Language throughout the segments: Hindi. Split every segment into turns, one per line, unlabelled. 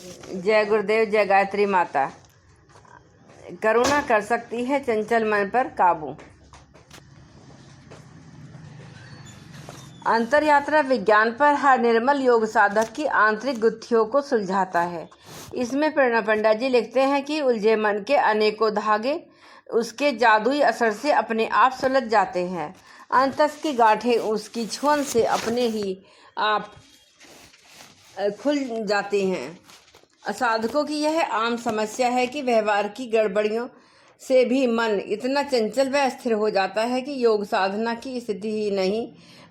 जय गुरुदेव, जय गायत्री माता। करुणा कर सकती है चंचल मन पर काबू। अंतर यात्रा विज्ञान पर हर निर्मल योग साधक की आंतरिक गुत्थियों को सुलझाता है। इसमें प्रणव पंडित जी लिखते हैं कि उलझे मन के अनेकों धागे उसके जादुई असर से अपने आप सुलझ जाते हैं। अंतस की गांठें उसकी छुअन से अपने ही आप खुल जाती हैं। साधकों की यह आम समस्या है कि व्यवहार की गड़बड़ियों से भी मन इतना चंचल व अस्थिर हो जाता है कि योग साधना की स्थिति ही नहीं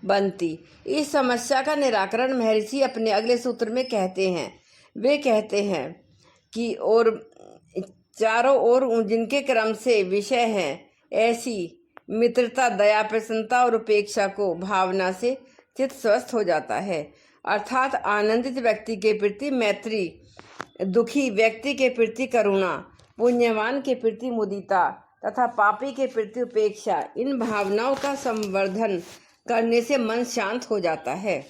बनती। इस समस्या का निराकरण महर्षि अपने अगले सूत्र में कहते हैं। वे कहते हैं कि और चारों ओर जिनके क्रम से विषय है ऐसी मित्रता, दया, प्रसन्नता और उपेक्षा को भावना से चित्त स्वस्थ हो जाता है। अर्थात आनंदित व्यक्ति के प्रति मैत्री, दुखी व्यक्ति के प्रति करुणा, पुण्यवान के प्रति मुदिता तथा पापी के प्रति उपेक्षा, इन भावनाओं का संवर्धन करने से मन शांत हो जाता है।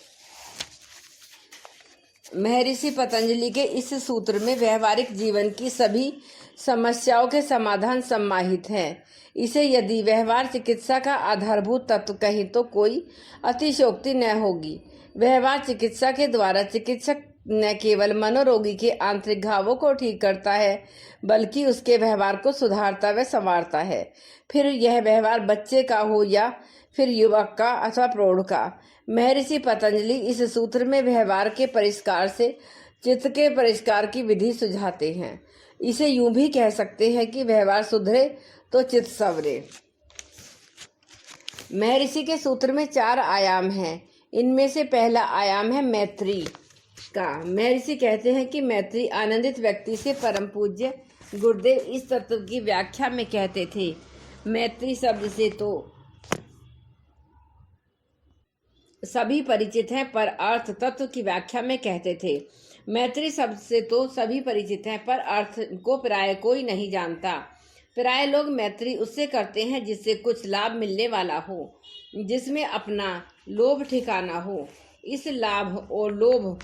महर्षि पतंजलि के इस सूत्र में व्यवहारिक जीवन की सभी समस्याओं के समाधान समाहित हैं। इसे यदि व्यवहार चिकित्सा का आधारभूत तत्व कहीं तो कोई अतिशयोक्ति न होगी। व्यवहार चिकित्सा के द्वारा चिकित्सक न केवल मनोरोगी के आंतरिक घावों को ठीक करता है बल्कि उसके व्यवहार को सुधारता व संवारता है। फिर यह व्यवहार बच्चे का हो या फिर युवक का अथवा प्रौढ़ का। महर्षि पतंजलि इस सूत्र में व्यवहार के परिष्कार से चित्त के परिष्कार की विधि सुझाते हैं। इसे यूं भी कह सकते हैं कि व्यवहार सुधरे तो चित्त संवरे। महर्षि के सूत्र में 4 आयाम हैं। इनमें से पहला आयाम है मैत्री का। महर्षि कहते हैं कि मैत्री आनंदित व्यक्ति से परम पूज्य गुरुदेव इस तत्व की व्याख्या में कहते थे। मैत्री शब्द से तो सभी परिचित हैं पर अर्थ तत्व की व्याख्या में कहते थे। मैत्री शब्द से तो सभी परिचित हैं पर अर्थ को प्राय कोई नहीं जानता। प्राय लोग मैत्री उससे करते हैं जिससे कुछ लाभ मिलने वाला हो, जिसमें अपना लोभ ठिकाना हो। इस लाभ और लोभ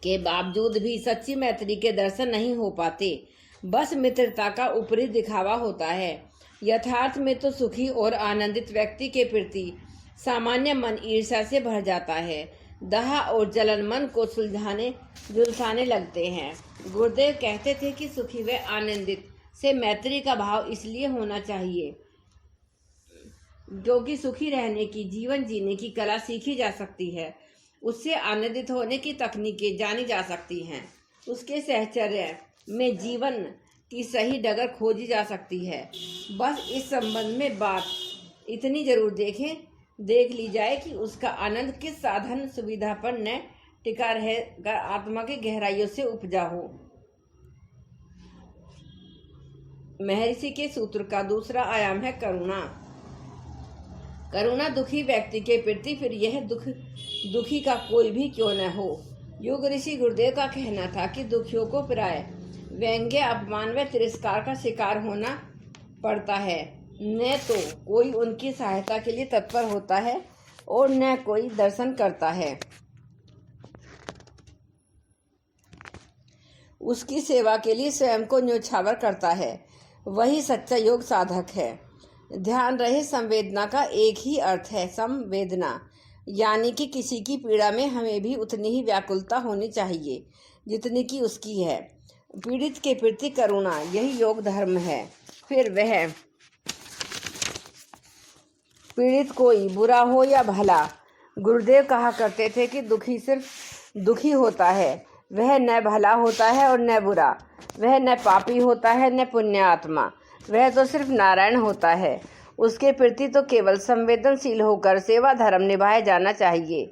के बावजूद भी सच्ची मैत्री के दर्शन नहीं हो पाते। बस मित्रता का ऊपरी दिखावा होता है। यथार्थ में तो सुखी और आनंदित व्यक्ति के प्रति सामान्य मन ईर्ष्या से भर जाता है। दाह और जलन मन को झुलसाने लगते हैं। गुरुदेव कहते थे कि सुखी व आनंदित से मैत्री का भाव इसलिए होना चाहिए क्योंकि सुखी रहने की, जीवन जीने की कला सीखी जा सकती है। उससे आनंदित होने की तकनीकें जानी जा सकती हैं। उसके सहचर्य में जीवन की सही डगर खोजी जा सकती है। बस इस संबंध में बात इतनी जरूर देख ली जाए कि उसका आनंद किस साधन सुविधा पर न टिका रहकर आत्मा की गहराइयों से उपजा हो। महर्षि के सूत्र का दूसरा आयाम है करुणा। करुणा दुखी व्यक्ति के प्रति, फिर यह दुखी का कोई भी क्यों न हो। योग ऋषि गुरुदेव का कहना था कि दुखियों को प्राय व्यंग्य, अपमान व तिरस्कार का शिकार होना पड़ता है। न तो कोई उनकी सहायता के लिए तत्पर होता है और न कोई दर्शन करता है। उसकी सेवा के लिए स्वयं को न्योछावर करता है। वही सच्चा योग साधक है। ध्यान रहे, संवेदना का एक ही अर्थ है संवेदना, यानी कि किसी की पीड़ा में हमें भी उतनी ही व्याकुलता होनी चाहिए जितनी की उसकी है। पीड़ित के प्रति करुणा, यही योग धर्म है। फिर वह पीड़ित कोई बुरा हो या भला। गुरुदेव कहा करते थे कि दुखी सिर्फ दुखी होता है, वह न भला होता है और न बुरा। वह न पापी होता है न पुण्यात्मा, वह तो सिर्फ नारायण होता है। उसके प्रति तो केवल संवेदनशील होकर सेवा धर्म निभाया जाना चाहिए।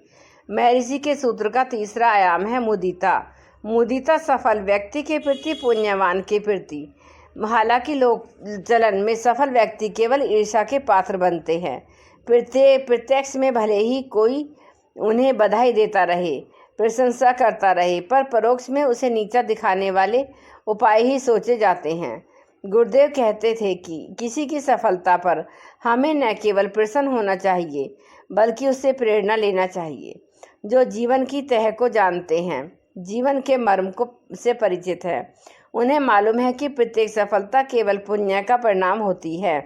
महर्षि के सूत्र का तीसरा आयाम है मुदिता। मुदिता सफल व्यक्ति के प्रति, पुण्यवान के प्रति। हालांकि लोक चलन में सफल व्यक्ति केवल ईर्ष्या के पात्र बनते हैं। प्रत्यक्ष में भले ही कोई उन्हें बधाई देता रहे, प्रशंसा करता रहे, पर परोक्ष में उसे नीचा दिखाने वाले उपाय ही सोचे जाते हैं। गुरुदेव कहते थे कि किसी की सफलता पर हमें न केवल प्रसन्न होना चाहिए बल्कि उससे प्रेरणा लेना चाहिए। जो जीवन की तह को जानते हैं जीवन के मर्म को से परिचित है। उन्हें मालूम है कि प्रत्येक सफलता केवल पुण्य का परिणाम होती है।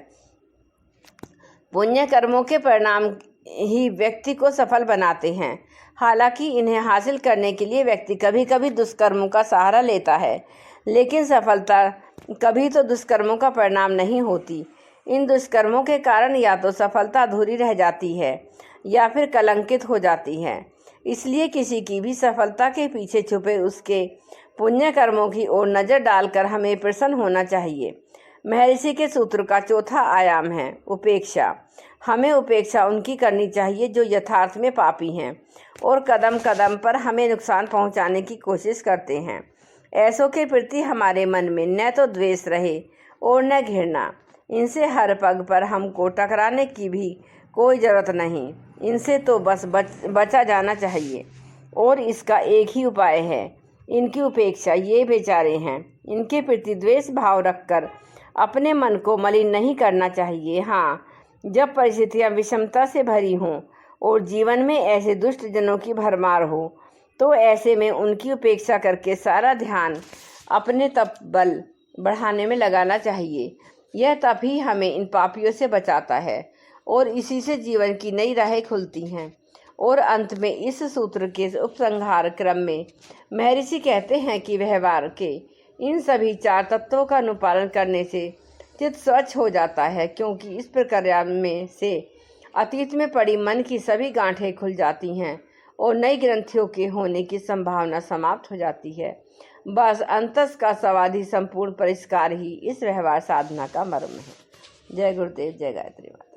पुण्य कर्मों के परिणाम ही व्यक्ति को सफल बनाते हैं। हालांकि इन्हें हासिल करने के लिए व्यक्ति कभी कभी दुष्कर्मों का सहारा लेता है, लेकिन सफलता कभी तो दुष्कर्मों का परिणाम नहीं होती। इन दुष्कर्मों के कारण या तो सफलता अधूरी रह जाती है या फिर कलंकित हो जाती है। इसलिए किसी की भी सफलता के पीछे छुपे उसके पुण्य कर्मों की ओर नज़र डालकर हमें प्रसन्न होना चाहिए। महर्षि के सूत्र का चौथा आयाम है उपेक्षा। हमें उपेक्षा उनकी करनी चाहिए जो यथार्थ में पापी हैं और कदम कदम पर हमें नुकसान पहुंचाने की कोशिश करते हैं। ऐसों के प्रति हमारे मन में न तो द्वेष रहे और न घृणा। इनसे हर पग पर हमको टकराने की भी कोई ज़रूरत नहीं। इनसे तो बस बचा जाना चाहिए और इसका एक ही उपाय है, इनकी उपेक्षा। ये बेचारे हैं, इनके प्रति द्वेष भाव रखकर अपने मन को मलिन नहीं करना चाहिए। हाँ, जब परिस्थितियाँ विषमता से भरी हों और जीवन में ऐसे दुष्ट जनों की भरमार हो, तो ऐसे में उनकी उपेक्षा करके सारा ध्यान अपने तप बल बढ़ाने में लगाना चाहिए। यह तप ही हमें इन पापियों से बचाता है और इसी से जीवन की नई राहें खुलती हैं। और अंत में इस सूत्र के उपसंहार क्रम में महर्षि कहते हैं कि व्यवहार के इन सभी 4 तत्वों का अनुपालन करने से चित्त स्वच्छ हो जाता है, क्योंकि इस प्रक्रिया में से अतीत में पड़ी मन की सभी गांठें खुल जाती हैं और नई ग्रंथियों के होने की संभावना समाप्त हो जाती है। बस अंतस का समाधि संपूर्ण परिष्कार ही इस व्यवहार साधना का मर्म है। जय गुरुदेव, जय गायत्री माता।